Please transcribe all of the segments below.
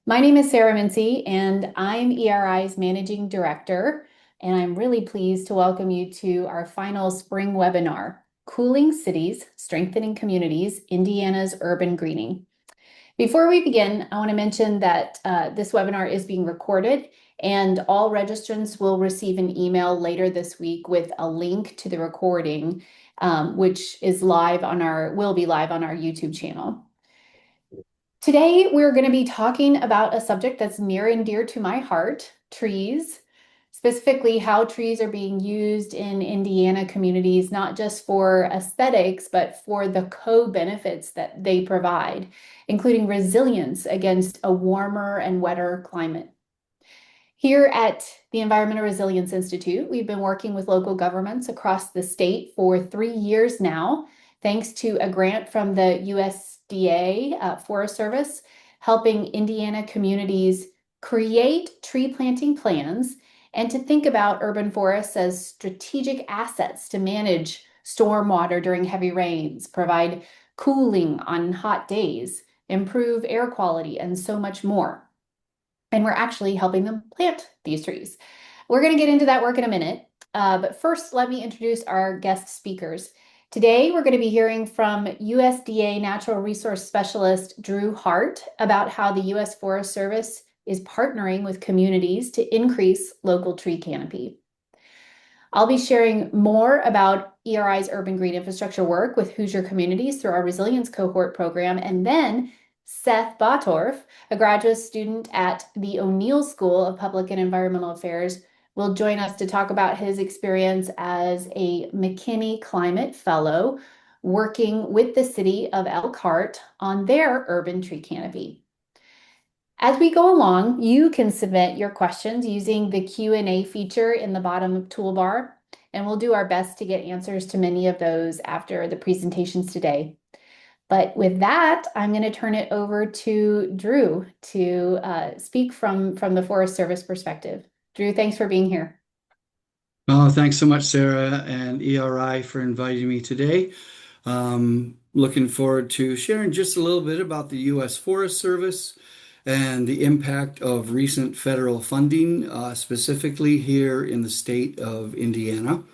My name is Sarah Mincy, and I'm ERI's Managing Director, and I'm really pleased to welcome you to our final spring webinar, Cooling Cities, Strengthening Communities, Indiana's Urban Greening. Before we begin, I want to mention that this webinar is being recorded, and all registrants will receive an email later this week with a link to the recording, which is will be live on our YouTube channel. Today, we're going to be talking about a subject that's near and dear to my heart, trees, specifically how trees are being used in Indiana communities, not just for aesthetics, but for the co-benefits that they provide, including resilience against a warmer and wetter climate. Here at the Environmental Resilience Institute, we've been working with local governments across the state for 3 years now, thanks to a grant from the USDA Forest Service, helping Indiana communities create tree planting plans and to think about urban forests as strategic assets to manage stormwater during heavy rains, provide cooling on hot days, improve air quality, and so much more. And we're actually helping them plant these trees. We're going to get into that work in a minute, but first let me introduce our guest speakers. Today, we're going to be hearing from USDA Natural Resource Specialist Drew Hart about how the U.S. Forest Service is partnering with communities to increase local tree canopy. I'll be sharing more about ERI's urban green infrastructure work with Hoosier communities through our Resilience Cohort program, and then Seth Bottorff, a graduate student at the O'Neill School of Public and Environmental Affairs, will join us to talk about his experience as a McKinney Climate Fellow working with the city of Elkhart on their urban tree canopy. As we go along, you can submit your questions using the Q&A feature in the bottom toolbar, and we'll do our best to get answers to many of those after the presentations today. But with that, I'm going to turn it over to Drew to speak from the Forest Service perspective. Drew, thanks for being here. Oh, thanks so much, Sarah and ERI for inviting me today. Looking forward to sharing just a little bit about the U.S. Forest Service and the impact of recent federal funding, specifically here in the state of Indiana.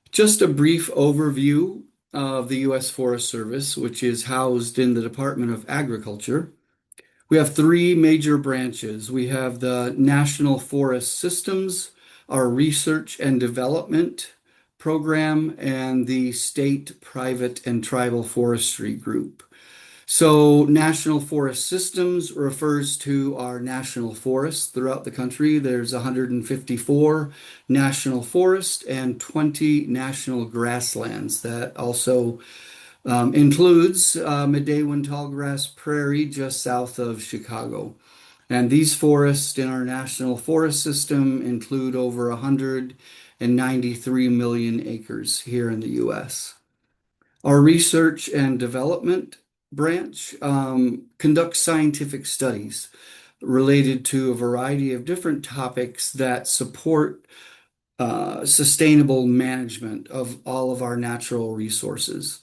Just a brief overview of the U.S. Forest Service, which is housed in the Department of Agriculture. We have three major branches. We have the National Forest Systems, our research and development program, and the State Private and Tribal Forestry Group. So National Forest Systems refers to our national forests throughout the country. There's 154 national forests and 20 national grasslands. That also includes Midday-Wind Tallgrass Prairie just south of Chicago. And these forests in our national forest system include over 193 million acres here in the U.S. Our research and development branch conducts scientific studies related to a variety of different topics that support sustainable management of all of our natural resources.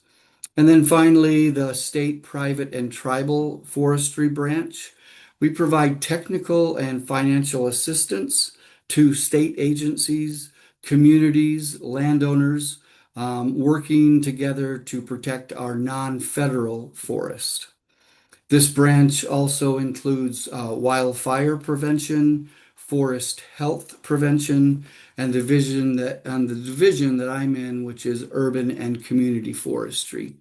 And then finally, the State Private and Tribal Forestry branch. We provide technical and financial assistance to state agencies, communities, landowners, working together to protect our non-federal forest. This branch also includes wildfire prevention, forest health prevention, and the division that I'm in, which is urban and community forestry.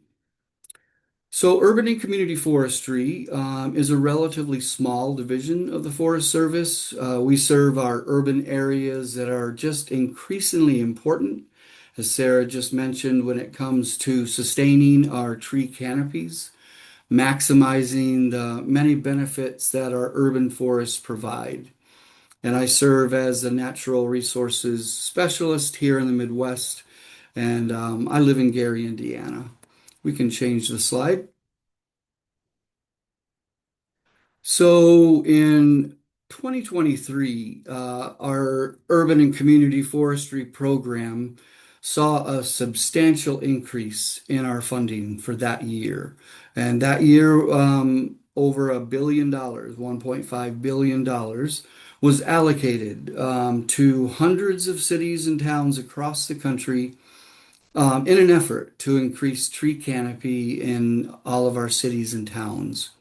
So urban and community forestry is a relatively small division of the Forest Service. We serve our urban areas that are just increasingly important, as Sarah just mentioned, when it comes to sustaining our tree canopies, maximizing the many benefits that our urban forests provide. And I serve as a natural resources specialist here in the Midwest, and I live in Gary, Indiana. We can change the slide. So in 2023, our urban and community forestry program saw a substantial increase in our funding for that year. And that year over $1 billion, $1.5 billion, was allocated to hundreds of cities and towns across the country in an effort to increase tree canopy in all of our cities and towns.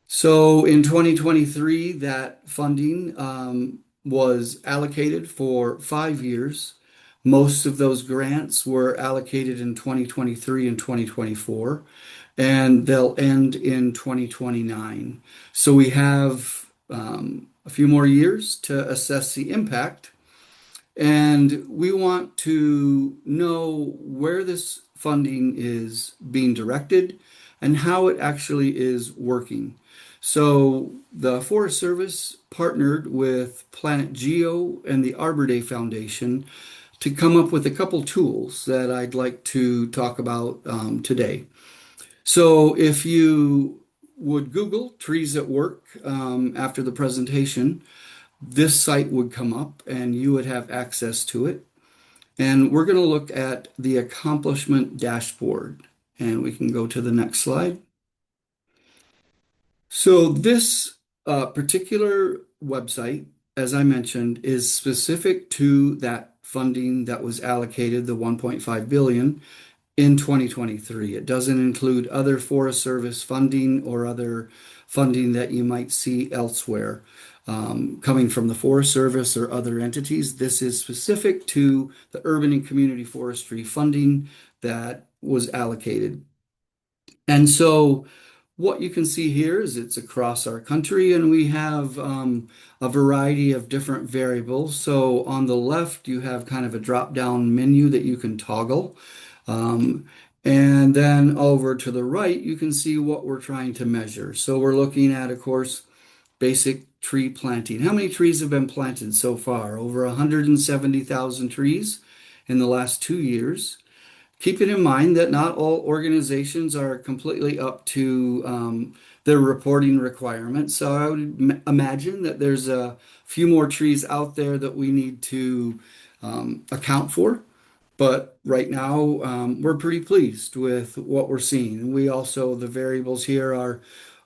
So in 2023, that funding was allocated for 5 years. Most of those grants were allocated in 2023 and 2024, and they'll end in 2029. So we have a few more years to assess the impact, and we want to know where this funding is being directed and how it actually is working. So the Forest Service partnered with Planet Geo and the Arbor Day Foundation to come up with a couple tools that I'd like to talk about today. So if you would Google trees at work after the presentation, this site would come up and you would have access to it. And we're going to look at the accomplishment dashboard. And we can go to the next slide. So this particular website, as I mentioned, is specific to that funding that was allocated, the 1.5 billion in 2023. It doesn't include other Forest Service funding or other funding that you might see elsewhere coming from the Forest Service or other entities. This is specific to the urban and community forestry funding that was allocated. And so what you can see here is it's across our country, and we have a variety of different variables. So on the left, you have kind of a drop-down menu that you can toggle. And then over to the right, you can see what we're trying to measure. So we're looking at, of course, basic tree planting. How many trees have been planted so far? Over 170,000 trees in the last 2 years. Keeping in mind that not all organizations are completely up to their reporting requirements. So I would imagine that there's a few more trees out there that we need to account for. But right now, we're pretty pleased with what we're seeing. We also, the variables here are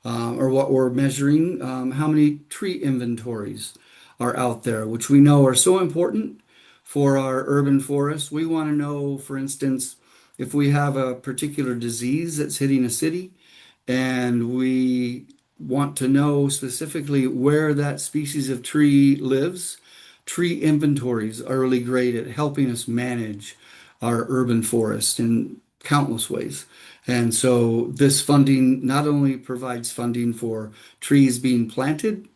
what we're measuring, how many tree inventories are out there, which we know are so important for our urban forests. We want to know, for instance, if we have a particular disease that's hitting a city and we want to know specifically where that species of tree lives, tree inventories are really great at helping us manage our urban forest in countless ways. And so this funding not only provides funding for trees being planted,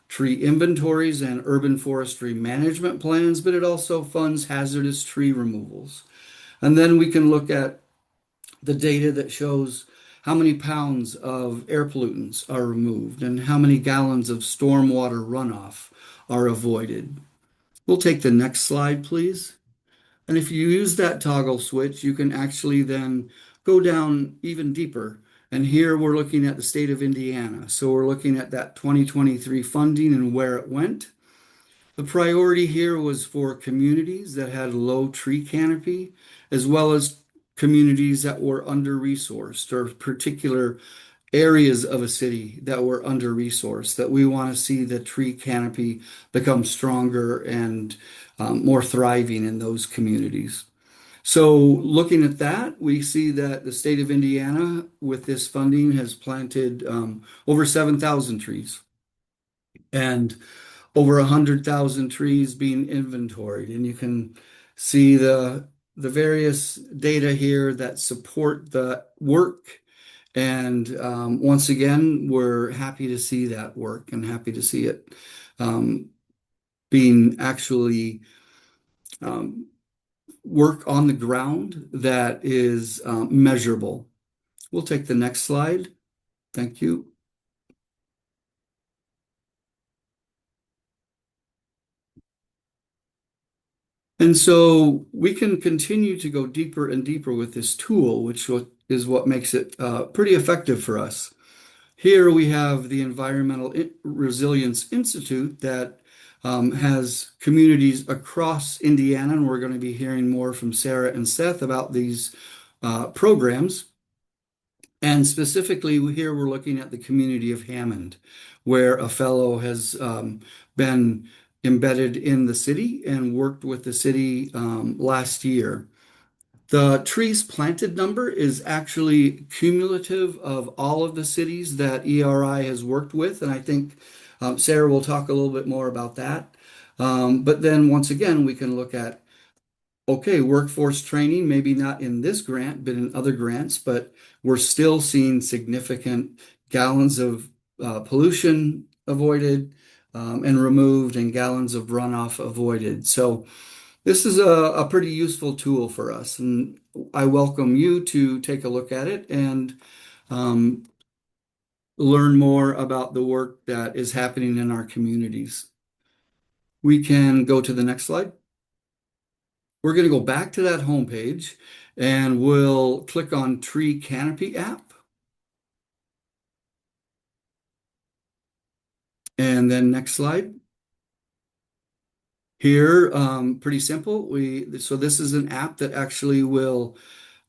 tree inventories, and urban forestry management plans, but it also funds hazardous tree removals. And then we can look at the data that shows how many pounds of air pollutants are removed and how many gallons of stormwater runoff are avoided. We'll take the next slide, please. And if you use that toggle switch, you can actually then go down even deeper. And here we're looking at the state of Indiana. So we're looking at that 2023 funding and where it went. The priority here was for communities that had low tree canopy, as well as communities that were under-resourced or particular areas of a city that were under-resourced, that we want to see the tree canopy become stronger and more thriving in those communities. So looking at that, we see that the state of Indiana, with this funding, has planted over 7,000 trees and over 100,000 trees being inventoried. And you can see the various data here that support the work. And once again, we're happy to see that work and happy to see it being actually work on the ground that is measurable. We'll take the next slide. Thank you. And so we can continue to go deeper and deeper with this tool, which is what makes it pretty effective for us. Here we have the Environmental Resilience Institute that has communities across Indiana, and we're going to be hearing more from Sarah and Seth about these programs. And specifically here, we're looking at the community of Hammond, where a fellow has been embedded in the city and worked with the city last year. The trees planted number is actually cumulative of all of the cities that ERI has worked with, and I think Sarah will talk a little bit more about that. But then once again, we can look at, okay, workforce training, maybe not in this grant, but in other grants, but we're still seeing significant gallons of pollution avoided and removed and gallons of runoff avoided. So this is a pretty useful tool for us, and I welcome you to take a look at it and um, learn more about the work that is happening in our communities. We can go to the next slide. We're going to go back to that homepage and we'll click on Tree Canopy app. And then next slide. Here, pretty simple. So this is an app that actually will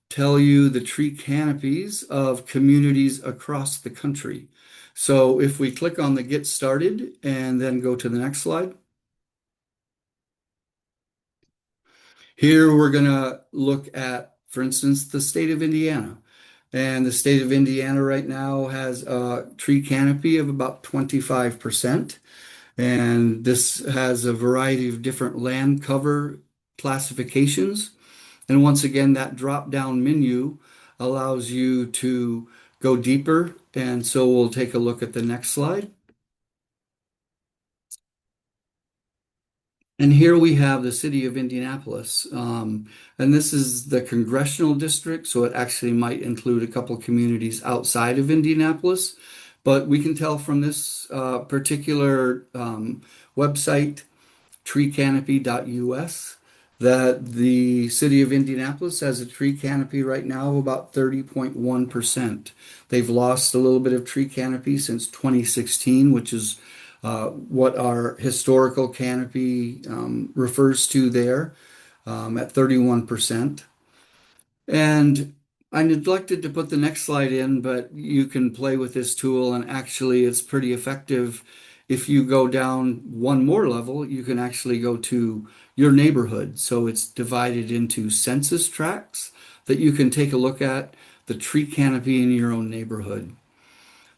tell you the tree canopies of communities across the country. So if we click on the Get Started and then go to the next slide, here we're going to look at, for instance, the state of Indiana. And the state of Indiana right now has a tree canopy of about 25%. And this has a variety of different land cover classifications. And once again, that drop down menu allows you to go deeper. And so we'll take a look at the next slide. And here we have the city of Indianapolis. And this is the congressional district, so it actually might include a couple communities outside of Indianapolis. But we can tell from this particular website, treecanopy.us, that the city of Indianapolis has a tree canopy right now of about 30.1%. They've lost a little bit of tree canopy since 2016, which is what our historical canopy refers to there at 31%. And I neglected to put the next slide in, but you can play with this tool, and actually it's pretty effective. If you go down one more level, you can actually go to your neighborhood. So it's divided into census tracts that you can take a look at the tree canopy in your own neighborhood.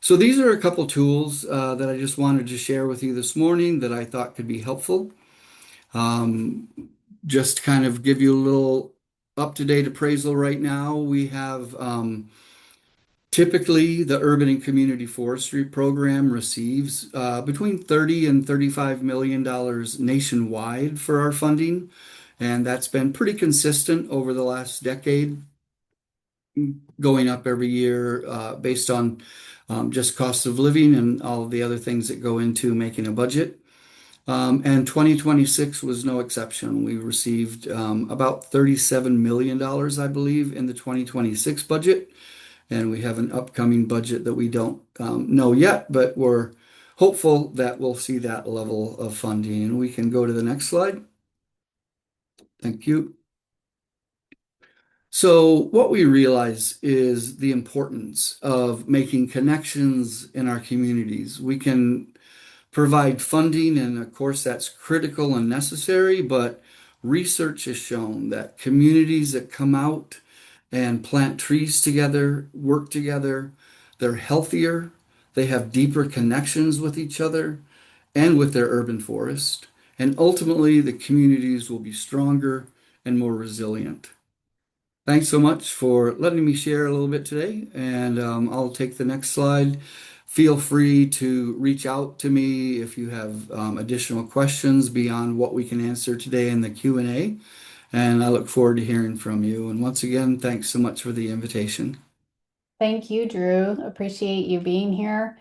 So these are a couple tools that I just wanted to share with you this morning that I thought could be helpful. Um, just kind of give you a little up-to-date appraisal right now. We have typically the Urban and Community Forestry Program receives between 30 and $35 million nationwide for our funding. And that's been pretty consistent over the last decade, going up every year based on just cost of living and all of the other things that go into making a budget. And 2026 was no exception. We received about $37 million, I believe, in the 2026 budget. And we have an upcoming budget that we don't know yet, but we're hopeful that we'll see that level of funding. And we can go to the next slide. Thank you. So what we realize is the importance of making connections in our communities. We can provide funding, and of course that's critical and necessary, but research has shown that communities that come out and plant trees together, work together, they're healthier, they have deeper connections with each other and with their urban forest, and ultimately the communities will be stronger and more resilient. Thanks so much for letting me share a little bit today, and I'll take the next slide. Feel free to reach out to me if you have additional questions beyond what we can answer today in the Q&A, and I look forward to hearing from you. And once again, thanks so much for the invitation. Thank you, Drew. Appreciate you being here.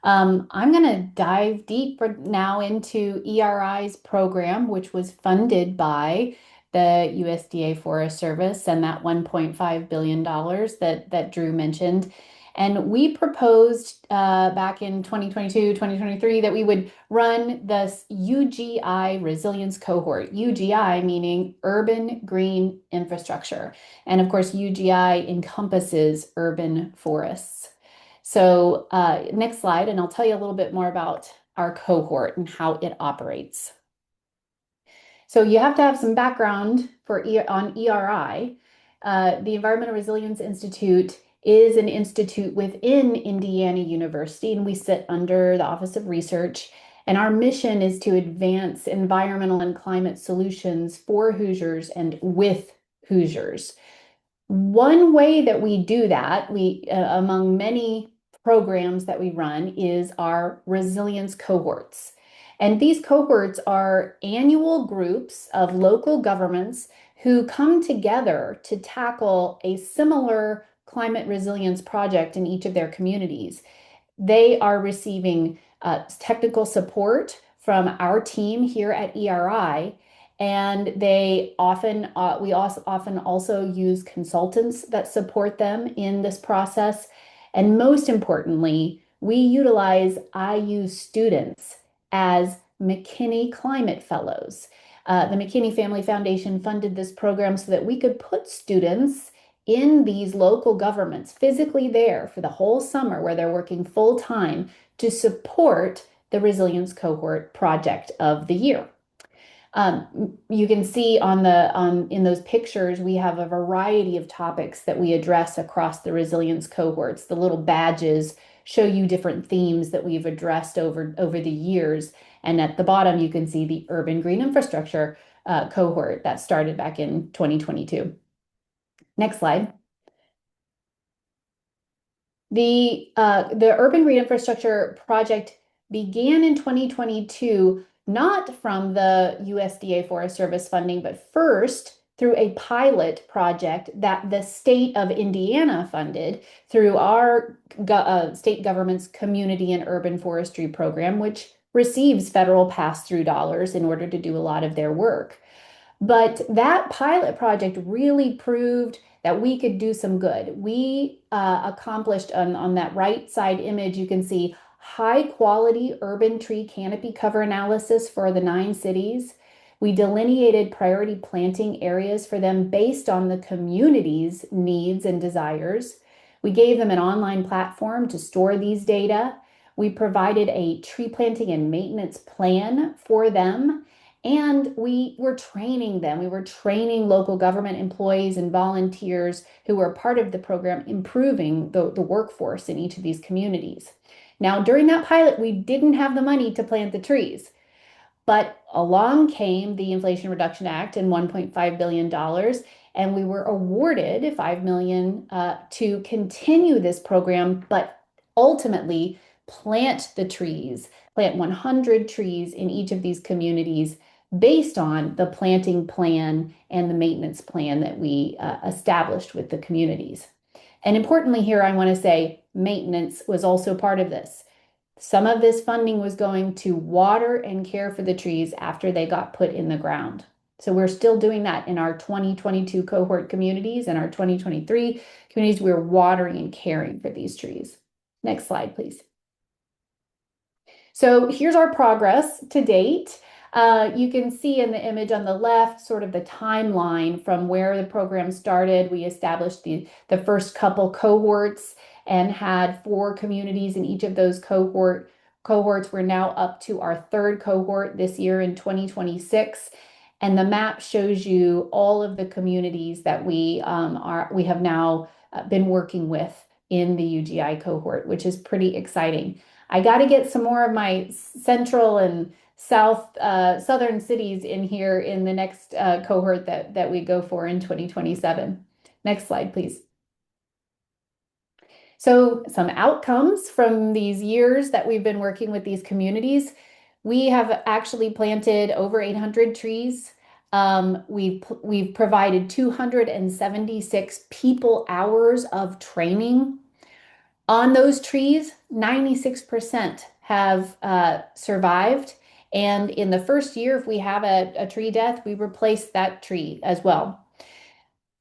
I'm going to dive deep now into ERI's program, which was funded by the USDA Forest Service and that $1.5 billion that Drew mentioned. And we proposed back in 2022, 2023 that we would run this UGI Resilience Cohort. UGI meaning Urban Green Infrastructure. And of course, UGI encompasses urban forests. So next slide, and I'll tell you a little bit more about our cohort and how it operates. So you have to have some background on ERI. The Environmental Resilience Institute is an institute within Indiana University, and we sit under the Office of Research. And our mission is to advance environmental and climate solutions for Hoosiers and with Hoosiers. One way that we do that, among many programs that we run, is our resilience cohorts. And these cohorts are annual groups of local governments who come together to tackle a similar climate resilience project in each of their communities. They are receiving technical support from our team here at ERI, and we also often use consultants that support them in this process. And most importantly, we utilize IU students as McKinney Climate Fellows. The McKinney Family Foundation funded this program so that we could put students in these local governments physically there for the whole summer where they're working full time to support the Resilience Cohort project of the year. You can see in those pictures, we have a variety of topics that we address across the resilience cohorts. The little badges show you different themes that we've addressed over the years. And at the bottom, you can see the urban green infrastructure cohort that started back in 2022. Next slide. The Urban Green Infrastructure Project began in 2022, not from the USDA Forest Service funding, but first through a pilot project that the state of Indiana funded through our state government's Community and Urban Forestry Program, which receives federal pass-through dollars in order to do a lot of their work. But that pilot project really proved that we could do some good. We accomplished on that right side image, you can see high quality urban tree canopy cover analysis for the 9 cities. We delineated priority planting areas for them based on the community's needs and desires. We gave them an online platform to store these data. We provided a tree planting and maintenance plan for them. And we were training them. We were training local government employees and volunteers who were part of the program, improving the workforce in each of these communities. Now, during that pilot, we didn't have the money to plant the trees, but along came the Inflation Reduction Act and $1.5 billion, and we were awarded $5 million to continue this program, but ultimately plant the trees, plant 100 trees in each of these communities based on the planting plan and the maintenance plan that we established with the communities. And importantly here, I want to say maintenance was also part of this. Some of this funding was going to water and care for the trees after they got put in the ground. So we're still doing that in our 2022 cohort communities and our 2023 communities. We're watering and caring for these trees. Next slide, please. So here's our progress to date. You can see in the image on the left sort of the timeline from where the program started. We established the first couple cohorts and had 4 communities in each of those cohorts. We're now up to our 3rd cohort this year in 2026. And the map shows you all of the communities that we have now been working with in the UGI cohort, which is pretty exciting. I got to get some more of my central and southern cities in here in the next cohort that we go for in 2027. Next slide, please. So some outcomes from these years that we've been working with these communities. We have actually planted over 800 trees. We've provided 276 people hours of training. On those trees, 96% have survived. And in the first year, if we have a tree death, we replace that tree as well.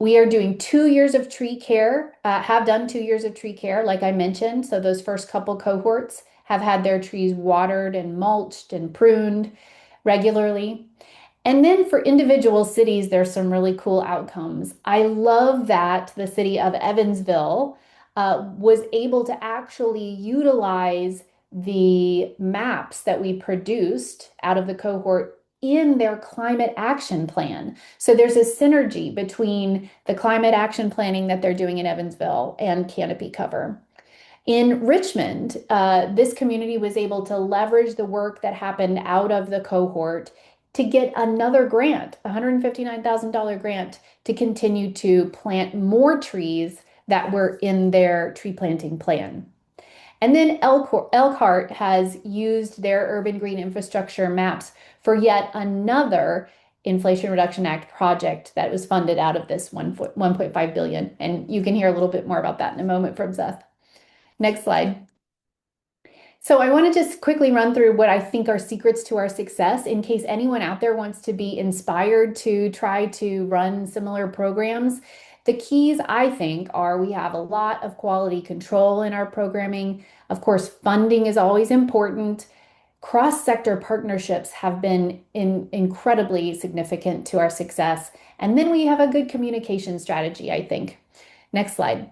We are doing 2 years of tree care, have done 2 years of tree care, like I mentioned. So those first couple cohorts have had their trees watered and mulched and pruned regularly. And then for individual cities, there's some really cool outcomes. I love that the city of Evansville was able to actually utilize the maps that we produced out of the cohort in their climate action plan. So there's a synergy between the climate action planning that they're doing in Evansville and canopy cover. In Richmond, this community was able to leverage the work that happened out of the cohort to get another grant, a $159,000 grant, to continue to plant more trees that were in their tree planting plan. And then Elkhart has used their urban green infrastructure maps for yet another Inflation Reduction Act project that was funded out of this 1.5 billion. And you can hear a little bit more about that in a moment from Seth. Next slide. So I want to just quickly run through what I think are secrets to our success in case anyone out there wants to be inspired to try to run similar programs. The keys, I think, are we have a lot of quality control in our programming. Of course, funding is always important. Cross-sector partnerships have been incredibly significant to our success. And then we have a good communication strategy, I think. Next slide.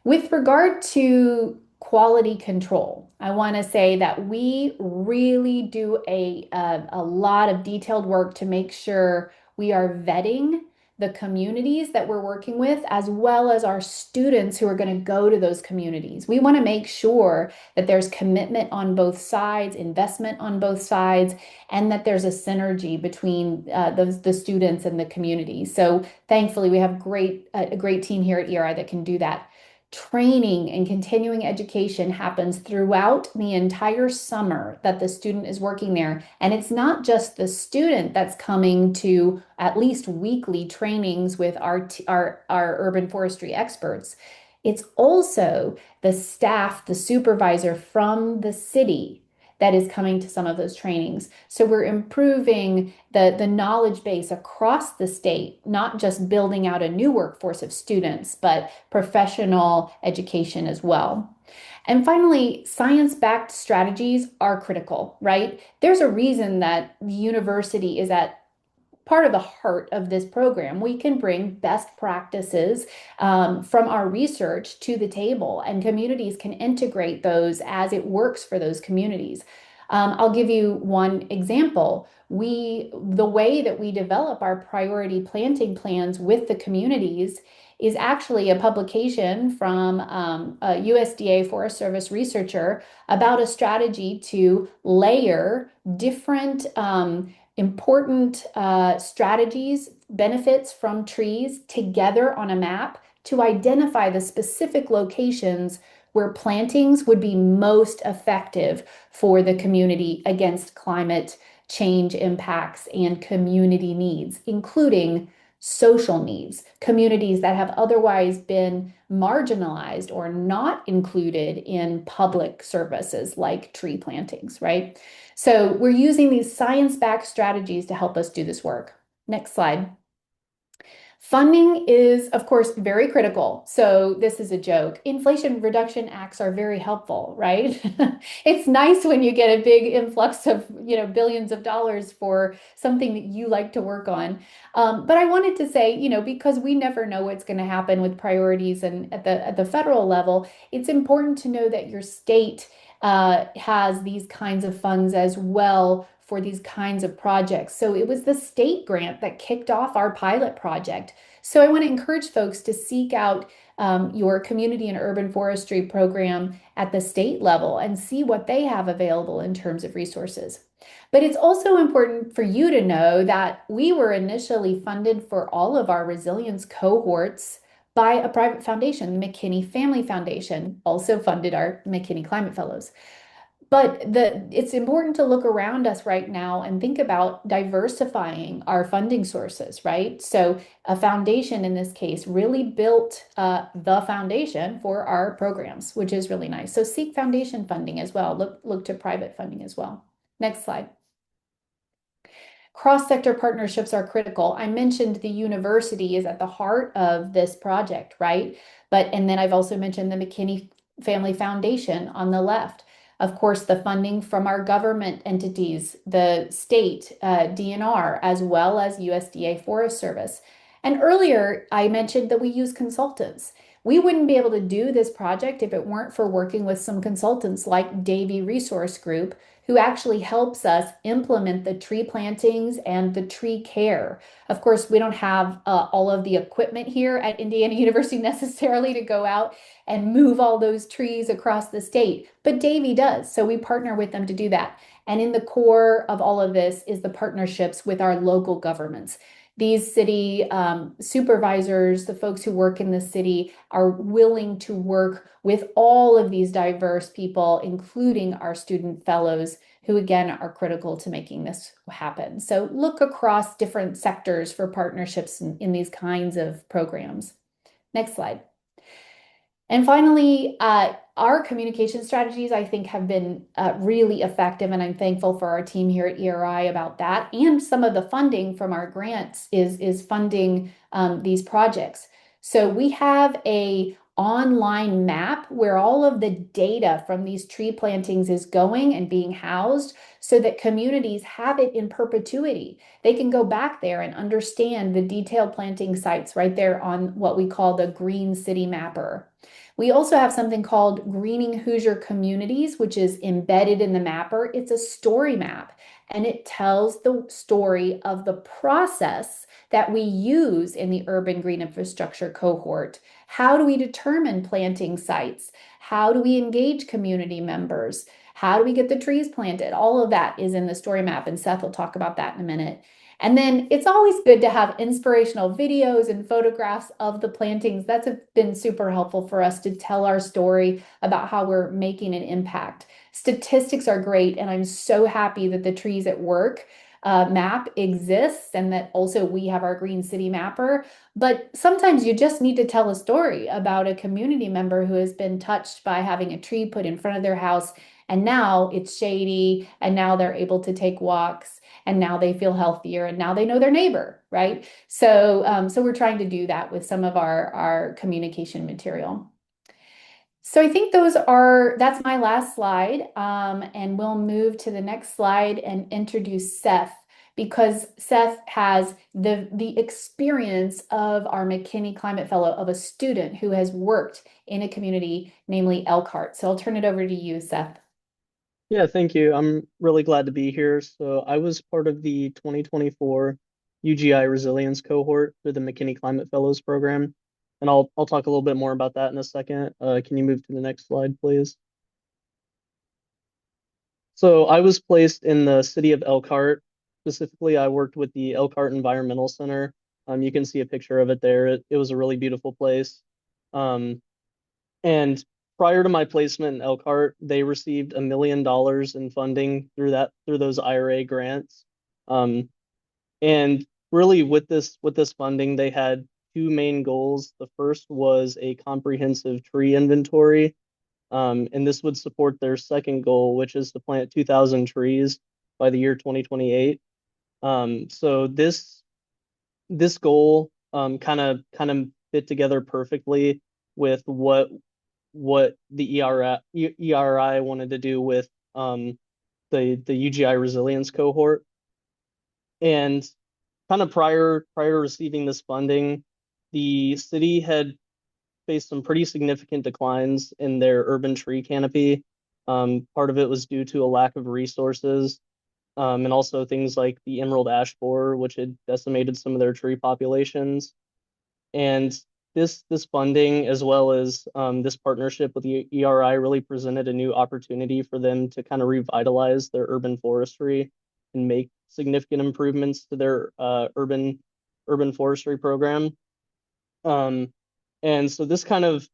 With regard to quality control, I want to say that we really do a lot of detailed work to make sure we are vetting the communities that we're working with, as well as our students who are going to go to those communities. We want to make sure that there's commitment on both sides, investment on both sides, and that there's a synergy between the students and the community. So thankfully, we have a great team here at ERI that can do that. Training and continuing education happens throughout the entire summer that the student is working there. And it's not just the student that's coming to at least weekly trainings with our urban forestry experts. It's also the staff, the supervisor from the city that is coming to some of those trainings. So we're improving the knowledge base across the state, not just building out a new workforce of students, but professional education as well. And finally, science-backed strategies are critical, right? There's a reason that the university is at part of the heart of this program. We can bring best practices from our research to the table, and communities can integrate those as it works for those communities. I'll give you one example. The way that we develop our priority planting plans with the communities is actually a publication from a USDA Forest Service researcher about a strategy to layer different important strategies, benefits from trees together on a map to identify the specific locations where plantings would be most effective for the community against climate change impacts and community needs, including social needs, communities that have otherwise been marginalized or not included in public services like tree plantings, right? So we're using these science-backed strategies to help us do this work. Next slide. Funding is, of course, very critical. So this is a joke. Inflation Reduction Acts are very helpful, right? It's nice when you get a big influx of, billions of dollars for something that you like to work on. But I wanted to say, because we never know what's going to happen with priorities and at the federal level, it's important to know that your state has these kinds of funds as well for these kinds of projects. So it was the state grant that kicked off our pilot project. So I want to encourage folks to seek out your community and urban forestry program at the state level and see what they have available in terms of resources. But it's also important for you to know that we were initially funded for all of our resilience cohorts by a private foundation. The McKinney Family Foundation also funded our McKinney Climate Fellows. But it's important to look around us right now and think about diversifying our funding sources, right? So a foundation in this case really built the foundation for our programs, which is really nice. So seek foundation funding as well. Look to private funding as well. Next slide. Cross-sector partnerships are critical. I mentioned the university is at the heart of this project, right? And then I've also mentioned the McKinney Family Foundation on the left. Of course, the funding from our government entities, the state, DNR, as well as USDA Forest Service. And earlier, I mentioned that we use consultants. We wouldn't be able to do this project if it weren't for working with some consultants like Davy Resource Group, who actually helps us implement the tree plantings and the tree care. Of course, we don't have all of the equipment here at Indiana University necessarily to go out and move all those trees across the state, but Davy does. So we partner with them to do that. And in the core of all of this is the partnerships with our local governments. These city supervisors, the folks who work in the city, are willing to work with all of these diverse people, including our student fellows, who again are critical to making this happen. So look across different sectors for partnerships in these kinds of programs. Next slide. And finally, our communication strategies, I think, have been really effective, and I'm thankful for our team here at ERI about that. And some of the funding from our grants is funding these projects. So we have a online map where all of the data from these tree plantings is going and being housed so that communities have it in perpetuity. They can go back there and understand the detailed planting sites right there on what we call the Green City Mapper. We also have something called Greening Hoosier Communities, which is embedded in the mapper. It's a story map, and it tells the story of the process that we use in the urban green infrastructure cohort. How do we determine planting sites? How do we engage community members? How do we get the trees planted? All of that is in the story map, and Seth will talk about that in a minute. And then it's always good to have inspirational videos and photographs of the plantings. That's been super helpful for us to tell our story about how we're making an impact. Statistics are great, and I'm so happy that the Trees at Work map exists and that also we have our Green City Mapper. But sometimes you just need to tell a story about a community member who has been touched by having a tree put in front of their house, and now it's shady, and now they're able to take walks, and now they feel healthier, and now they know their neighbor, right? So we're trying to do that with some of our communication material. So I think that's my last slide. And we'll move to the next slide and introduce Seth, because Seth has the experience of our McKinney Climate Fellow, of a student who has worked in a community, namely Elkhart. So I'll turn it over to you, Seth. Yeah, thank you. I'm really glad to be here. So I was part of the 2024 UGI Resilience Cohort through the McKinney Climate Fellows program, and I'll talk a little bit more about that in a second. Can you move to the next slide, please? So I was placed in the city of Elkhart. Specifically, I worked with the Elkhart Environmental Center. You can see a picture of it there. It was a really beautiful place. Um, and prior to my placement in Elkhart, they received $1 million in funding through those IRA grants. Um, and really with this funding, they had two main goals. The first was a comprehensive tree inventory. And this would support their second goal, which is to plant 2,000 trees by the year 2028. So this goal kind of fit together perfectly with what the ERI wanted to do with the UGI Resilience Cohort. And kind of prior to receiving this funding, the city had faced some pretty significant declines in their urban tree canopy. Part of it was due to a lack of resources, and also things like the emerald ash borer, which had decimated some of their tree populations. And this funding, as well as this partnership with the ERI, really presented a new opportunity for them to kind of revitalize their urban forestry and make significant improvements to their urban forestry program. Um, and so this kind of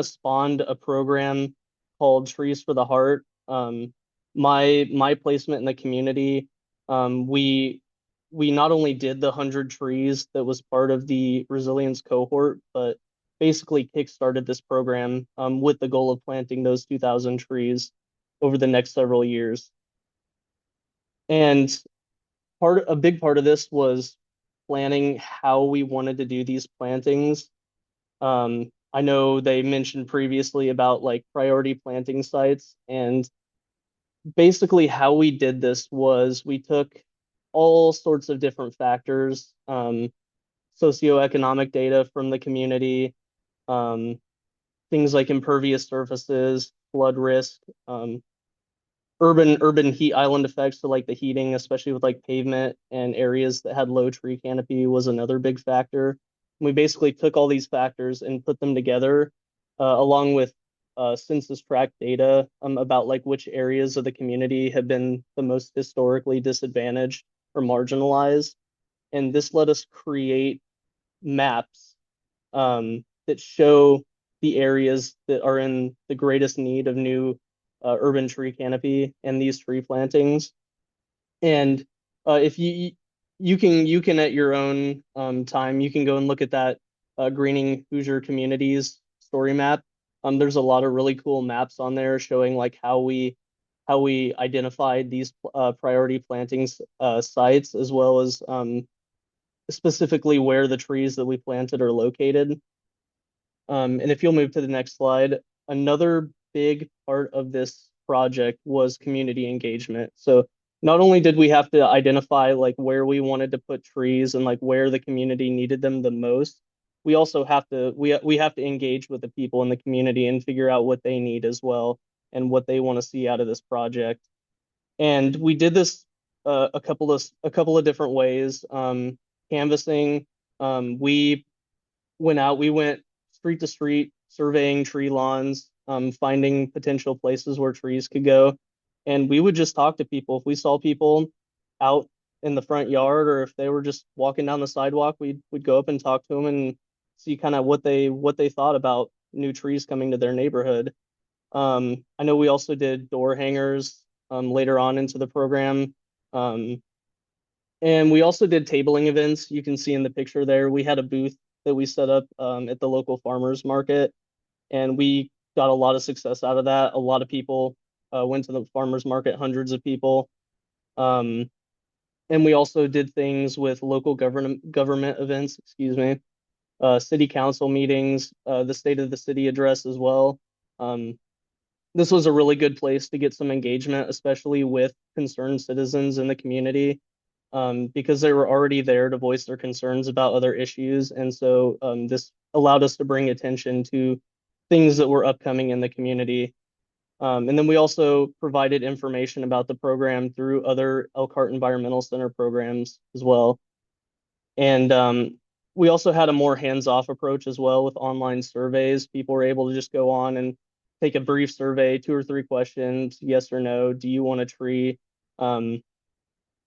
spawned a program called Trees for the Heart. My placement in the community, we not only did the 100 trees that was part of the resilience cohort, but basically kickstarted this program with the goal of planting those 2,000 trees over the next several years. And A big part of this was planning how we wanted to do these plantings. I know they mentioned previously about like priority planting sites, and basically how we did this was we took all sorts of different factors, socioeconomic data from the community, um, things like impervious surfaces, flood risk, urban heat island effects, so like the heating, especially with like pavement and areas that had low tree canopy, was another big factor. We basically took all these factors and put them together, along with census tract data, about like which areas of the community have been the most historically disadvantaged or marginalized. And this let us create maps, that show the areas that are in the greatest need of new urban tree canopy and these tree plantings. And if you can at your own time, you can go and look at that Greening Hoosier Communities story map. There's a lot of really cool maps on there showing like how we identified these priority plantings sites, as well as specifically where the trees that we planted are located. And if you'll move to the next slide, another big part of this project was community engagement. So not only did we have to identify like where we wanted to put trees and like where the community needed them the most, we also have to we have to engage with the people in the community and figure out what they need as well and what they want to see out of this project. And we did this a couple of different ways. Canvassing, we we went street to street surveying tree lawns, finding potential places where trees could go. And we would just talk to people. If we saw people out in the front yard, or if they were just walking down the sidewalk, we'd go up and talk to them and see kind of what they thought about new trees coming to their neighborhood. I know we also did door hangers later on into the program. Um, and we also did tabling events. You can see in the picture there, we had a booth that we set up at the local farmers market, and we got a lot of success out of that. A lot of people went to the farmers market, hundreds of people. Um, and we also did things with local government events, excuse me, city council meetings, the state of the city address as well. Um, this was a really good place to get some engagement, especially with concerned citizens in the community, because they were already there to voice their concerns about other issues. And so this allowed us to bring attention to things that were upcoming in the community. And then we also provided information about the program through other Elkhart Environmental Center programs as well. And we also had a more hands-off approach as well with online surveys. People were able to just go on and take a brief survey, 2 or 3 questions, yes or no. Do you want a tree? Do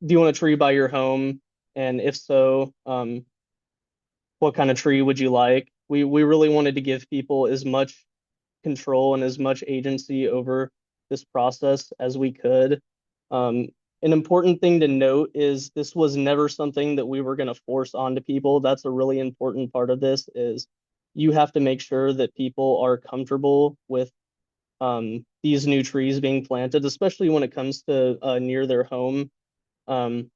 you want a tree by your home? And if so, what kind of tree would you like? We really wanted to give people as much control and as much agency over this process as we could. An important thing to note is this was never something that we were going to force onto people. That's a really important part of this is you have to make sure that people are comfortable with these new trees being planted, especially when it comes to near their home. Um,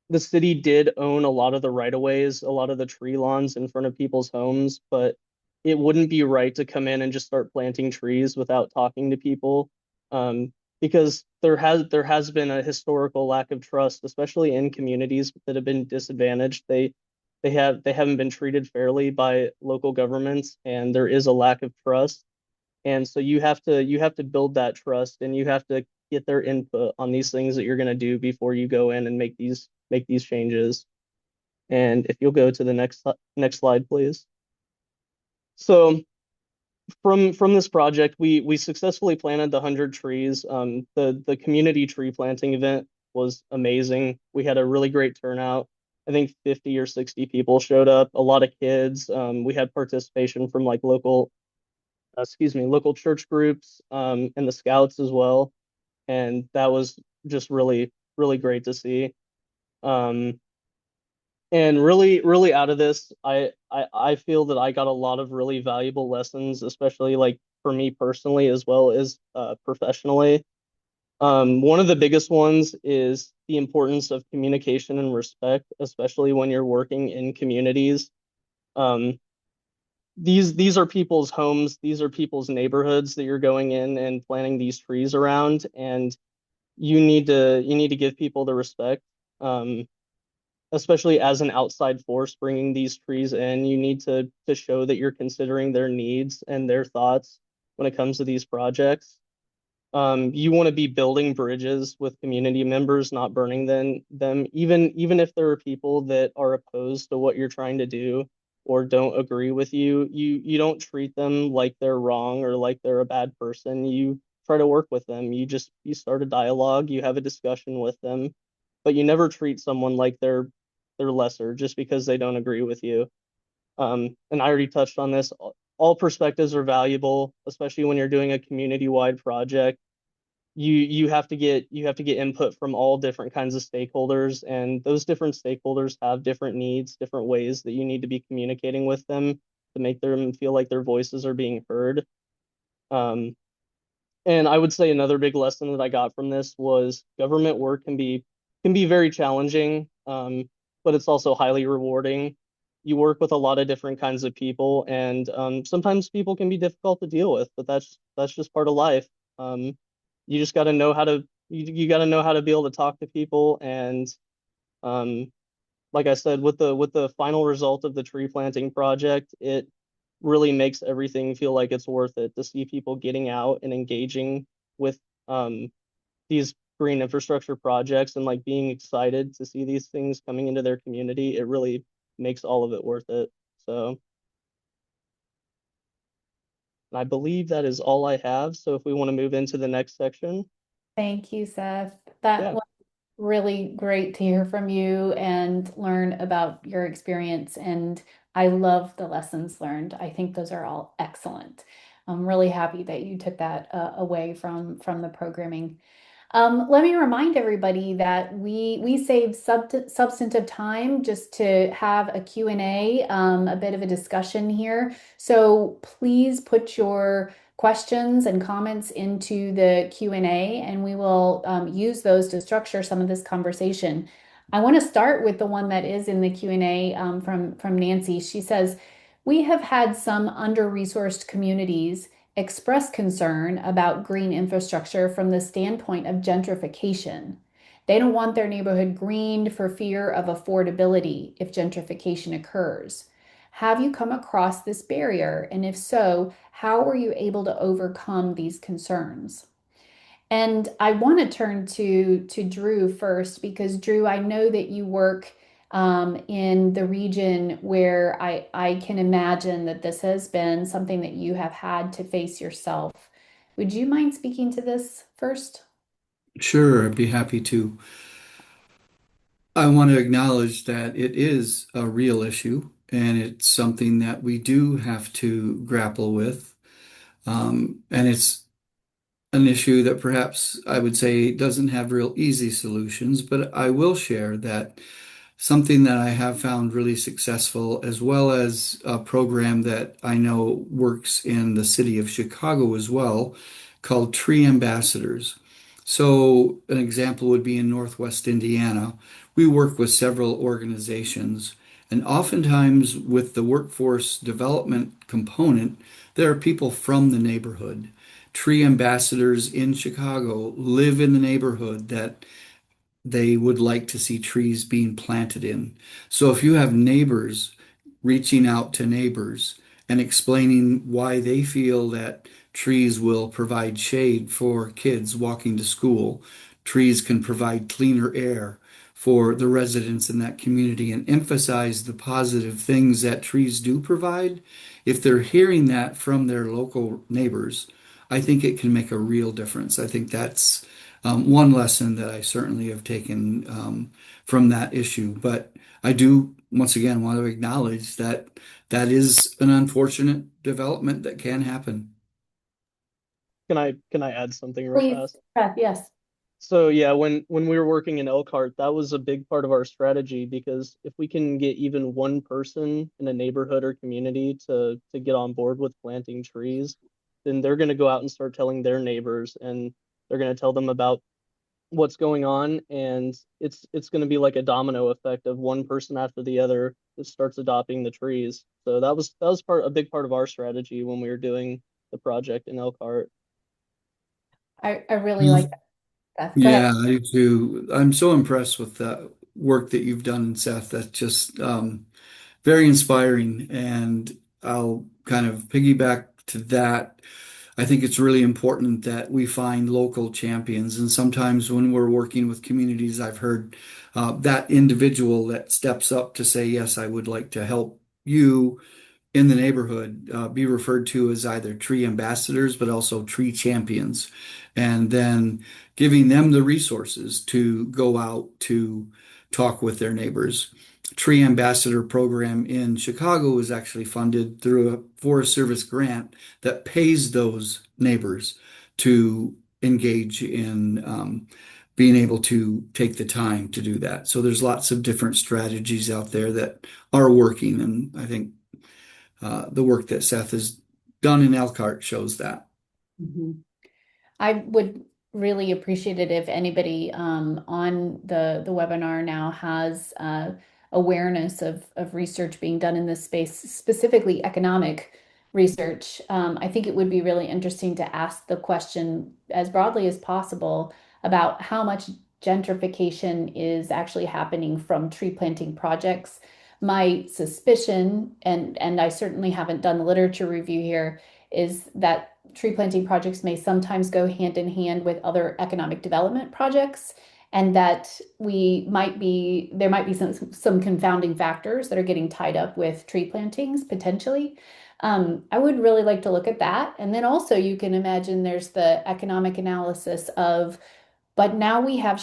the city did own a lot of the right of ways, a lot of the tree lawns in front of people's homes, but it wouldn't be right to come in and just start planting trees without talking to people. Because there has been a historical lack of trust, especially in communities that have been disadvantaged. They haven't been treated fairly by local governments, and there is a lack of trust. And so you have to build that trust, and you have to get their input on these things that you're going to do before you go in and make these changes. And if you'll go to the next slide, please. So from this project, we successfully planted the 100 trees. The community tree planting event was amazing. We had a really great turnout. I think 50 or 60 people showed up, a lot of kids. We had participation from like local church groups, and the scouts as well. And that was just really great to see. Um, and really out of this, I feel that I got a lot of really valuable lessons, especially like for me personally as well as professionally. One of the biggest ones is the importance of communication and respect, especially when you're working in communities. Um, these are people's homes, these are people's neighborhoods that you're going in and planting these trees around, and you need to give people the respect. Um, Especially as an outside force bringing these trees in, you need to show that you're considering their needs and their thoughts when it comes to these projects. You want to be building bridges with community members, not burning them, even if there are people that are opposed to what you're trying to do or don't agree with you, you don't treat them like they're wrong or like they're a bad person. You try to work with them. You start a dialogue, you have a discussion with them, but you never treat someone like they're lesser just because they don't agree with you. And I already touched on this. All perspectives are valuable, especially when you're doing a community-wide project. You have to get input from all different kinds of stakeholders, and those different stakeholders have different needs, different ways that you need to be communicating with them to make them feel like their voices are being heard. Um, and I would say another big lesson that I got from this was government work can be very challenging, but it's also highly rewarding. You work with a lot of different kinds of people, and sometimes people can be difficult to deal with, but that's just part of life. You just got to know how to you got to know how to be able to talk to people, and um, like I said, with the final result of the tree planting project, it really makes everything feel like it's worth it to see people getting out and engaging with um, these green infrastructure projects and like being excited to see these things coming into their community. It really makes all of it worth it. So I believe that is all I have. So if we want to move into the next section, Thank you, Seth. That yeah. was really great to hear from you and learn about your experience. And I love the lessons learned. I think those are all excellent. I'm really happy that you took that away from the programming. Let me remind everybody that we save substantive time just to have a Q&A, a bit of a discussion here. So please put your questions and comments into the Q&A, and we will use those to structure some of this conversation. I want to start with the one that is in the Q&A from Nancy. She says, we have had some under-resourced communities express concern about green infrastructure from the standpoint of gentrification. They don't want their neighborhood greened for fear of affordability if gentrification occurs. Have you come across this barrier? And if so, how were you able to overcome these concerns? And I want to turn to Drew first because Drew, I know that you work in the region where I can imagine that this has been something that you have had to face yourself. Would you mind speaking to this first? Sure, I'd be happy to. I want to acknowledge that it is a real issue and it's something that we do have to grapple with. And it's an issue that perhaps I would say doesn't have real easy solutions, but I will share that something that I have found really successful, as well as a program that I know works in the city of Chicago as well, called Tree Ambassadors. So, an example would be in Northwest Indiana. We work with several organizations, and oftentimes with the workforce development component, there are people from the neighborhood. Tree ambassadors in Chicago live in the neighborhood that they would like to see trees being planted in. So if you have neighbors reaching out to neighbors and explaining why they feel that trees will provide shade for kids walking to school, trees can provide cleaner air for the residents in that community, and emphasize the positive things that trees do provide, if they're hearing that from their local neighbors, I think it can make a real difference. I think that's one lesson that I certainly have taken from that issue. But I do, once again, want to acknowledge that that is an unfortunate development that can happen. Can I add something real Please, fast? Beth, yes. So yeah, when we were working in Elkhart, that was a big part of our strategy because if we can get even one person in a neighborhood or community to get on board with planting trees, then they're going to go out and start telling their neighbors, and they're going to tell them about what's going on, and it's going to be like a domino effect of one person after the other that starts adopting the trees. So that was a big part of our strategy when we were doing the project in Elkhart. I really like that, Seth. Go ahead. Yeah, I do too. I'm so impressed with the work that you've done, Seth. That's just very inspiring. And I'll kind of piggyback to that. I think it's really important that we find local champions. And sometimes when we're working with communities, I've heard that individual that steps up to say, yes, I would like to help you in the neighborhood be referred to as either tree ambassadors, but also tree champions, and then giving them the resources to go out to talk with their neighbors. Tree Ambassador program in Chicago is actually funded through a Forest Service grant that pays those neighbors to engage in being able to take the time to do that. So there's lots of different strategies out there that are working, and I think the work that Seth has done in Elkhart shows that. Mhm. I would really appreciate it if anybody on the webinar now has awareness of research being done in this space, specifically economic research. I think it would be really interesting to ask the question as broadly as possible about how much gentrification is actually happening from tree planting projects. My suspicion, and I certainly haven't done the literature review here, is that tree planting projects may sometimes go hand in hand with other economic development projects, and that there might be some confounding factors that are getting tied up with tree plantings potentially. I would really like to look at that. And then also you can imagine there's the economic analysis of, but now we have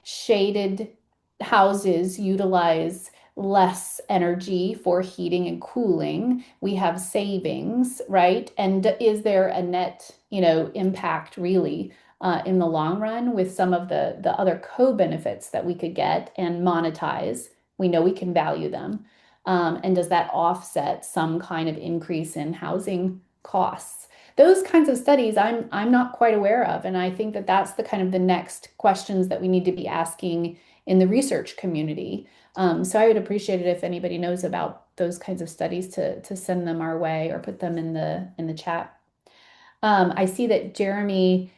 shaded houses utilize less energy for heating and cooling. We have savings, right? And is there a net, impact really in the long run with some of the other co-benefits that we could get and monetize? We know we can value them. And does that offset some kind of increase in housing costs? Those kinds of studies I'm not quite aware of, and I think that that's the kind of the next questions that we need to be asking in the research community. So I would appreciate it if anybody knows about those kinds of studies to send them our way or put them in the chat. I see that Jeremy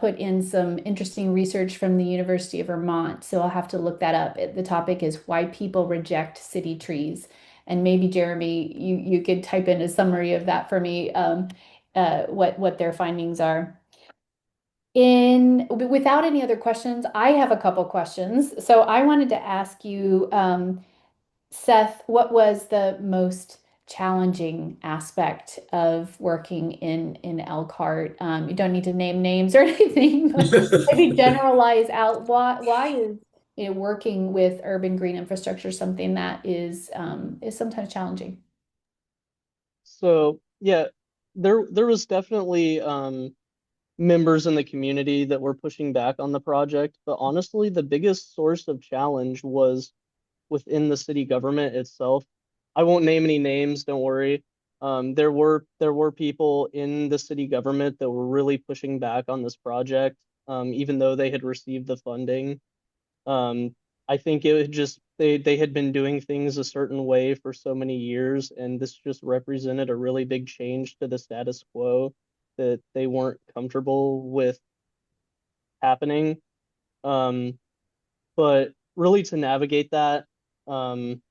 put in some interesting research from the University of Vermont, so I'll have to look that up. The topic is why people reject city trees. And maybe Jeremy, you could type in a summary of that for me, what their findings are. Without any other questions, I have a couple questions. So I wanted to ask you, Seth, what was the most challenging aspect of working in Elkhart? You don't need to name names or anything, but maybe generalize out why is working with urban green infrastructure something that is sometimes challenging. So yeah, there was definitely members in the community that were pushing back on the project, but honestly, the biggest source of challenge was within the city government itself. I won't name any names, don't worry. There were people in the city government that were really pushing back on this project, even though they had received the funding. I think it would just they had been doing things a certain way for so many years, and this just represented a really big change to the status quo that they weren't comfortable with happening. Um, but really to navigate that, um,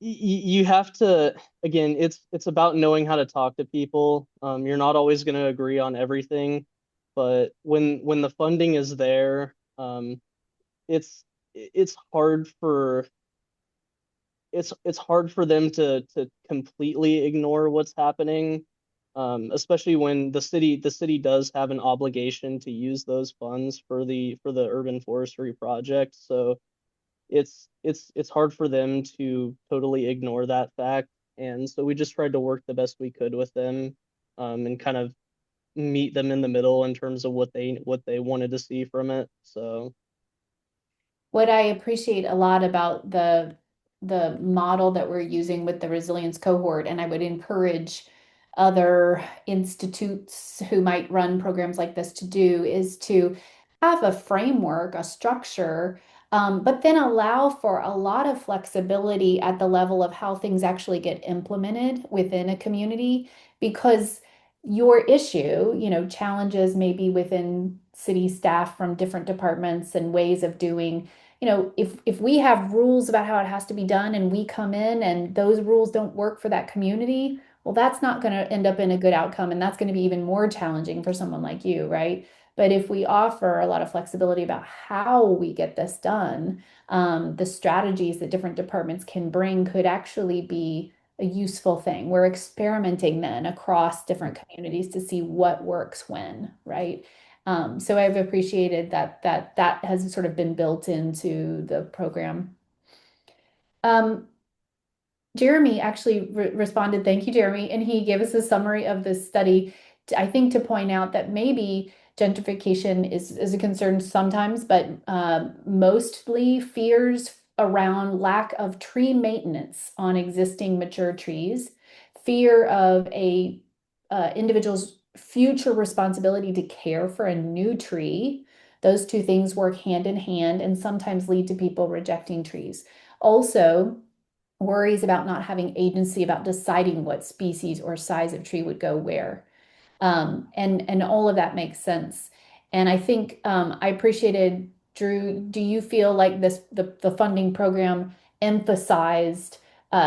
you have to, again, it's about knowing how to talk to people. You're not always going to agree on everything, but when the funding is there, it's it's hard for it's hard for them to completely ignore what's happening, especially when the city does have an obligation to use those funds for the urban forestry project. So it's hard for them to totally ignore that fact. And so we just tried to work the best we could with them, and kind of meet them in the middle in terms of what they wanted to see from it. So What I appreciate a lot about the model that we're using with the resilience cohort, and I would encourage other institutes who might run programs like this to do is to have a framework, a structure, but then allow for a lot of flexibility at the level of how things actually get implemented within a community. Because your issue, challenges maybe within city staff from different departments and ways of doing, if we have rules about how it has to be done and we come in and those rules don't work for that community, well, that's not going to end up in a good outcome. And that's going to be even more challenging for someone like you, right? But if we offer a lot of flexibility about how we get this done, the strategies that different departments can bring could actually be a useful thing. We're experimenting then across different communities to see what works when, right? So I've appreciated that has sort of been built into the program. Um, Jeremy actually responded, thank you, Jeremy, and he gave us a summary of this study, I think to point out that maybe gentrification is a concern sometimes, but mostly fears around lack of tree maintenance on existing mature trees, fear of a individual's future responsibility to care for a new tree. Those two things work hand in hand and sometimes lead to people rejecting trees. Also, worries about not having agency about deciding what species or size of tree would go where. And all of that makes sense. And I think I appreciated, Drew, do you feel like the funding program emphasized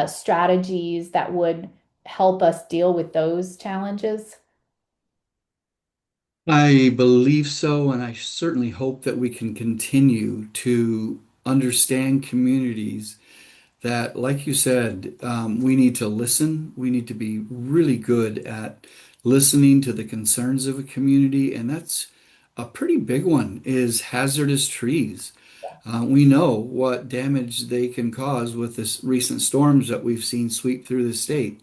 strategies that would help us deal with those challenges? I believe so, and I certainly hope that we can continue to understand communities that, like you said, we need to listen. We need to be really good at listening to the concerns of a community, and that's a pretty big one, is hazardous trees. We know what damage they can cause with this recent storms that we've seen sweep through the state.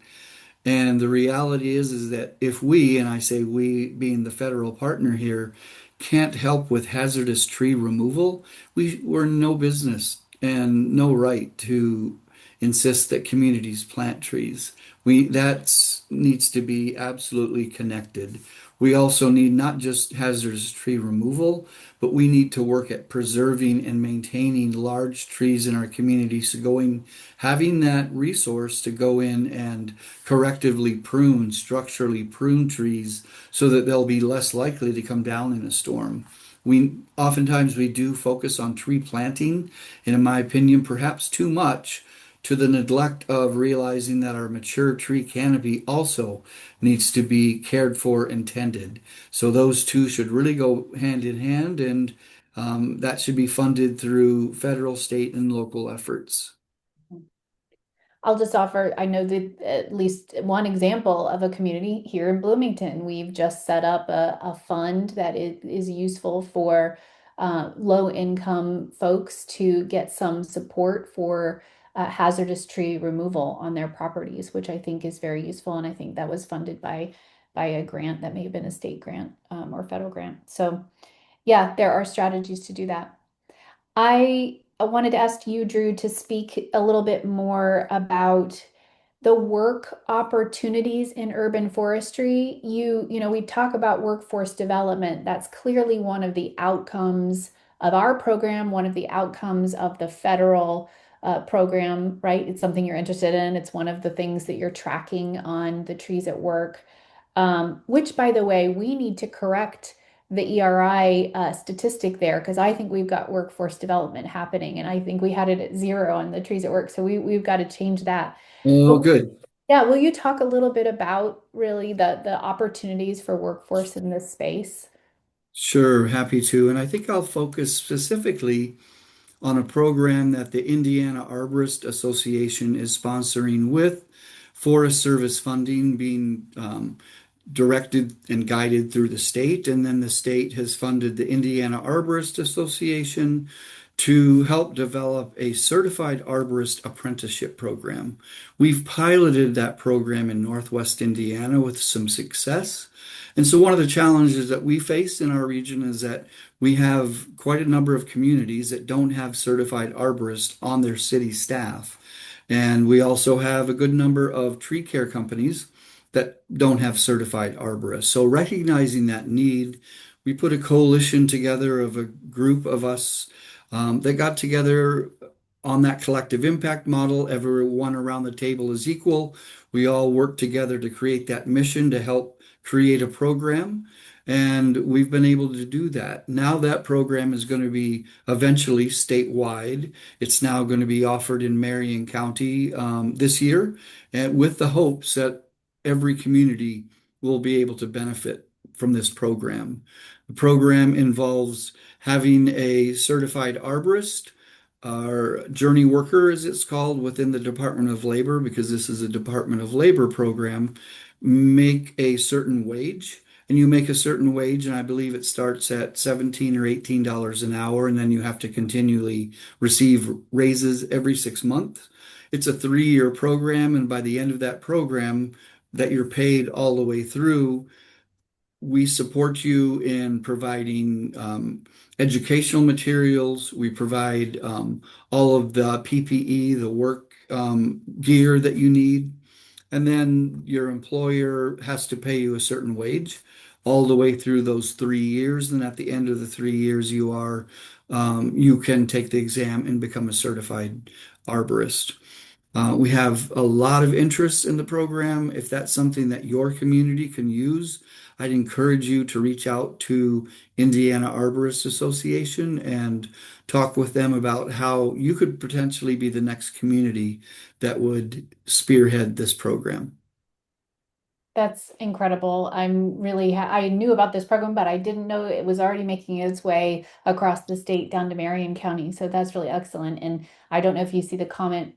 And the reality is that if we, and I say we being the federal partner here, can't help with hazardous tree removal, we're no business and no right to insist that communities plant trees. That needs to be absolutely connected. We also need not just hazardous tree removal, but we need to work at preserving and maintaining large trees in our communities. So having that resource to go in and correctively prune, structurally prune trees so that they'll be less likely to come down in a storm. We do focus on tree planting, and in my opinion, perhaps too much, to the neglect of realizing that our mature tree canopy also needs to be cared for and tended. So those two should really go hand in hand, and that should be funded through federal, state, and local efforts. I'll just offer, I know that at least one example of a community here in Bloomington. We've just set up a fund that is useful for low income folks to get some support for hazardous tree removal on their properties, which I think is very useful. And I think that was funded by a grant that may have been a state grant or federal grant. So yeah, there are strategies to do that. I wanted to ask you, Drew, to speak a little bit more about the work opportunities in urban forestry. We talk about workforce development. That's clearly one of the outcomes of our program, one of the outcomes of the federal program, right? It's something you're interested in. It's one of the things that you're tracking on the trees at work, which, by the way, we need to correct the ERI statistic there because I think we've got workforce development happening, and I think we had it at 0 on the trees at work. So we've got to change that. Oh, But good. yeah, will you talk a little bit about really the opportunities for workforce in this space? Sure, happy to. And I think I'll focus specifically on a program that the Indiana Arborist Association is sponsoring with Forest Service funding being directed and guided through the state. And then the state has funded the Indiana Arborist Association to help develop a certified arborist apprenticeship program. We've piloted that program in Northwest Indiana with some success. And so one of the challenges that we face in our region is that we have quite a number of communities that don't have certified arborists on their city staff. And we also have a good number of tree care companies that don't have certified arborists. So recognizing that need, we put a coalition together of a group of us that got together on that collective impact model. Everyone around the table is equal. We all work together to create that mission to help create a program. And we've been able to do that. Now that program is going to be eventually statewide. It's now going to be offered in Marion County this year, and with the hopes that every community will be able to benefit from this program. The program involves having a certified arborist, our journey worker, as it's called within the Department of Labor, because this is a Department of Labor program, make a certain wage. And you make a certain wage, and I believe it starts at $17 or $18 an hour, and then you have to continually receive raises every 6 months. It's a 3-year program, and by the end of that program, that you're paid all the way through, we support you in providing educational materials. We provide all of the PPE, the work gear that you need. And then your employer has to pay you a certain wage all the way through those 3 years. And at the end of the 3 years, you can take the exam and become a certified arborist. We have a lot of interest in the program. If that's something that your community can use, I'd encourage you to reach out to Indiana Arborist Association and talk with them about how you could potentially be the next community that would spearhead this program. That's incredible. I knew about this program, but I didn't know it was already making its way across the state down to Marion County. So that's really excellent. And I don't know if you see the comment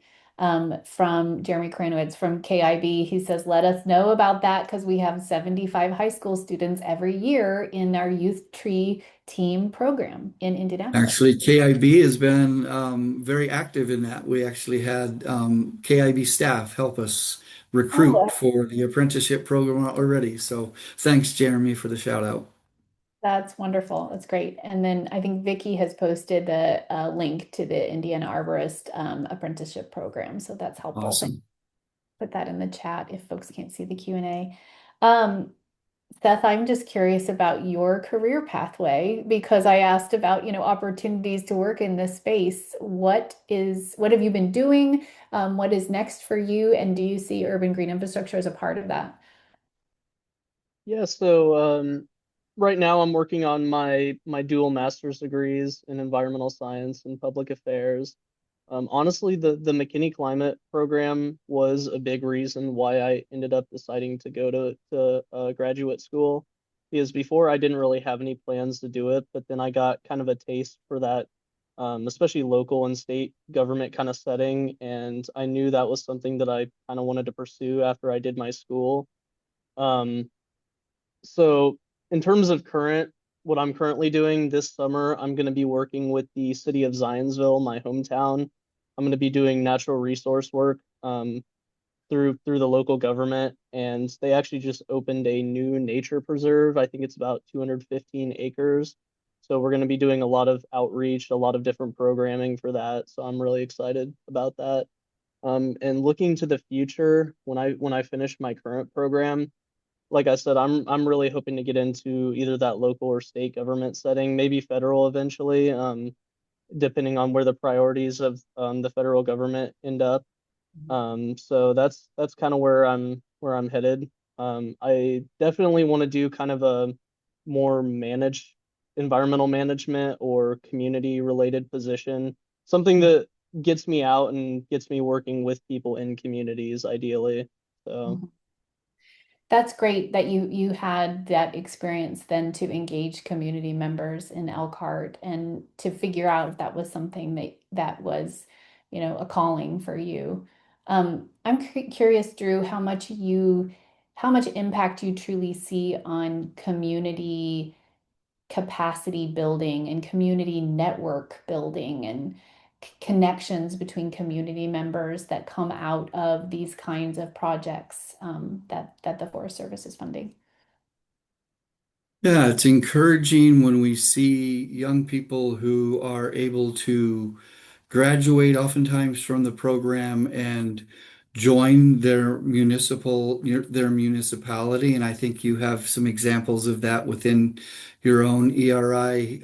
from Jeremy Kranowitz from KIB. He says, let us know about that because we have 75 high school students every year in our youth tree team program in Indianapolis. Actually, KIB has been very active in that. We actually had KIB staff help us recruit Oh, for the apprenticeship program already. So thanks, Jeremy, for the shout out. that's wonderful. That's great. And then I think Vicky has posted the link to the Indiana Arborist apprenticeship program. So that's helpful. Thank Awesome. Put that in the chat if folks can't see the Q&A. Um, Seth, I'm just curious about your career pathway because I asked about, opportunities to work in this space. What have you been doing? What is next for you? And do you see urban green infrastructure as a part of that? Yeah, so right now I'm working on my dual master's degrees in environmental science and public affairs. Honestly, the McKinney Climate Program was a big reason why I ended up deciding to go to graduate school. Because before I didn't really have any plans to do it, but then I got kind of a taste for that, especially local and state government kind of setting, and I knew that was something that I kind of wanted to pursue after I did my school. Um, so in terms of what I'm currently doing this summer, I'm going to be working with the city of Zionsville, my hometown. I'm going to be doing natural resource work through the local government, and they actually just opened a new nature preserve. I think it's about 215 acres. So we're going to be doing a lot of outreach, a lot of different programming for that. So I'm really excited about that. And looking to the future, when I finish my current program, like I said, I'm really hoping to get into either that local or state government setting, maybe federal eventually, depending on where the priorities of the federal government end up. So that's kind of where I'm headed. I definitely want to do kind of a more managed environmental management or community related position, something that gets me out and gets me working with people in communities, ideally. So. Mhm. That's great that you had that experience then to engage community members in Elkhart and to figure out if that was something that was, a calling for you. I'm curious, Drew, how much impact you truly see on community capacity building and community network building and connections between community members that come out of these kinds of projects that the Forest Service is funding. Yeah, it's encouraging when we see young people who are able to graduate oftentimes from the program and join their municipality, and I think you have some examples of that within your own ERI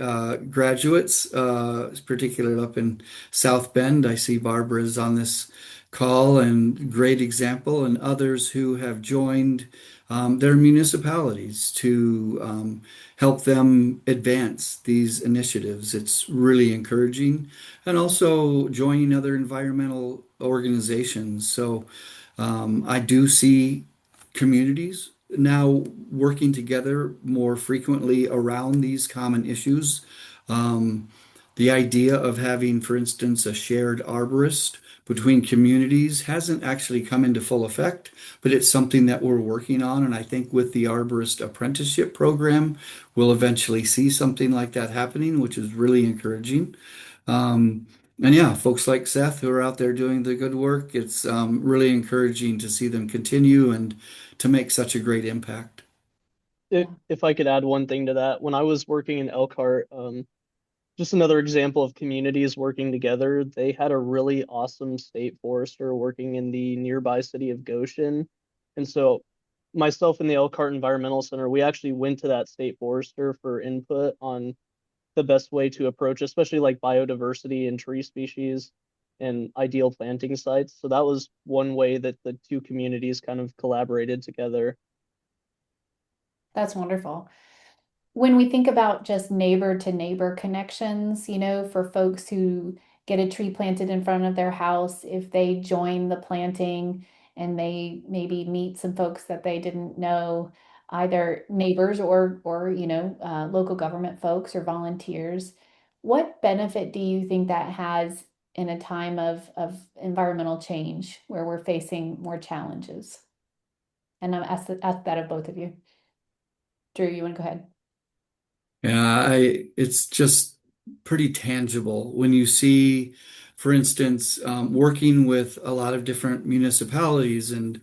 graduates, particularly up in South Bend. I see Barbara's on this call, and great example, and others who have joined their municipalities to help them advance these initiatives. It's really encouraging, and also joining other environmental organizations. So I do see communities now working together more frequently around these common issues. Um, the idea of having, for instance, a shared arborist between communities hasn't actually come into full effect, but it's something that we're working on. And I think with the arborist apprenticeship program, we'll eventually see something like that happening, which is really encouraging. Um, and yeah, folks like Seth who are out there doing the good work, it's really encouraging to see them continue and to make such a great impact. If I could add one thing to that, when I was working in Elkhart, just another example of communities working together. They had a really awesome state forester working in the nearby city of Goshen. And so myself and the Elkhart Environmental Center, we actually went to that state forester for input on the best way to approach, especially like biodiversity and tree species and ideal planting sites. So that was one way that the two communities kind of collaborated together. That's wonderful. When we think about just neighbor to neighbor connections, for folks who get a tree planted in front of their house, if they join the planting and they maybe meet some folks that they didn't know, either neighbors or local government folks or volunteers, what benefit do you think that has in a time of environmental change where we're facing more challenges? And I'm ask that of both of you. Drew, you want to go ahead? Yeah, it's just pretty tangible when you see, for instance, working with a lot of different municipalities and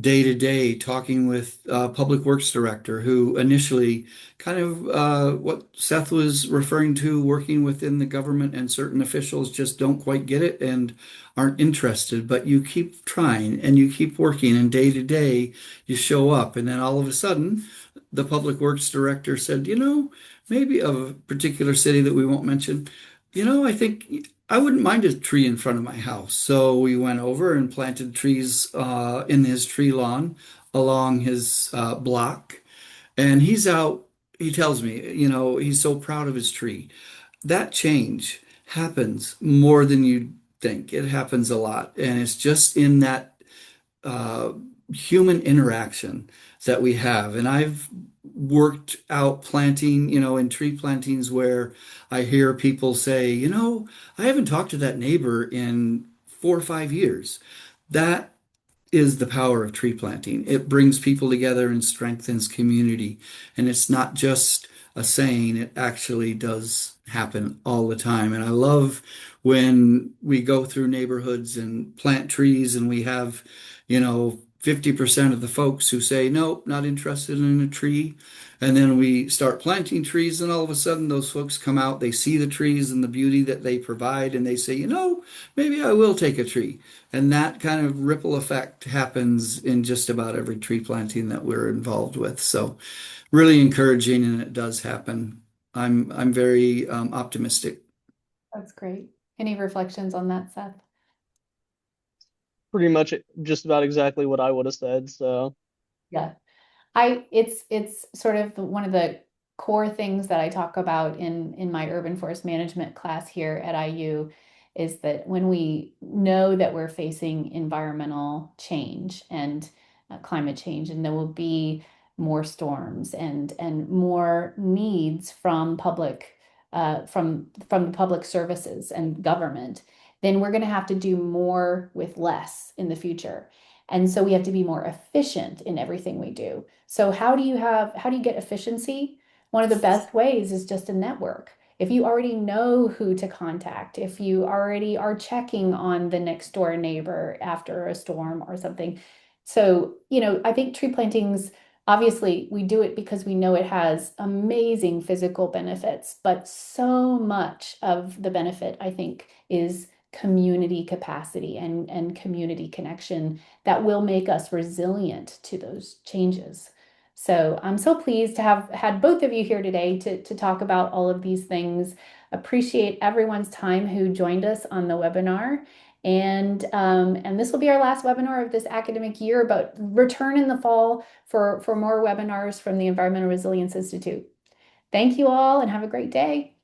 day to day talking with public works director who initially kind of what Seth was referring to, working within the government and certain officials just don't quite get it and aren't interested, but you keep trying and you keep working and day to day you show up, and then all of a sudden the public works director said, maybe of a particular city that we won't mention, I think I wouldn't mind a tree in front of my house. So we went over and planted trees in his tree lawn along his block. And he's out, he tells me, he's so proud of his tree. That change happens more than you think. It happens a lot. And it's just in that uh, human interaction that we have. And I've worked out planting, in tree plantings where I hear people say, I haven't talked to that neighbor in 4 or 5 years. That is the power of tree planting. It brings people together and strengthens community. And it's not just a saying, it actually does happen all the time. And I love when we go through neighborhoods and plant trees and we have, 50% of the folks who say, nope, not interested in a tree. And then we start planting trees, and all of a sudden, those folks come out, they see the trees and the beauty that they provide, and they say, maybe I will take a tree. And that kind of ripple effect happens in just about every tree planting that we're involved with. So really encouraging, and it does happen. I'm very optimistic. That's great. Any reflections on that, Seth? Pretty much just about exactly what I would have said. So Yeah. It's sort of one of the core things that I talk about in my urban forest management class here at IU is that when we know that we're facing environmental change and climate change, and there will be more storms and more needs from from the public services and government, then we're going to have to do more with less in the future. And so we have to be more efficient in everything we do. So how do you get efficiency? One of the best ways is just a network. If you already know who to contact, if you already are checking on the next door neighbor after a storm or something. So, I think tree plantings, obviously, we do it because we know it has amazing physical benefits, but so much of the benefit, I think, is community capacity and community connection that will make us resilient to those changes. So I'm so pleased to have had both of you here today to talk about all of these things. Appreciate everyone's time who joined us on the webinar. And this will be our last webinar of this academic year, but return in the fall for more webinars from the Environmental Resilience Institute. Thank you all and have a great day.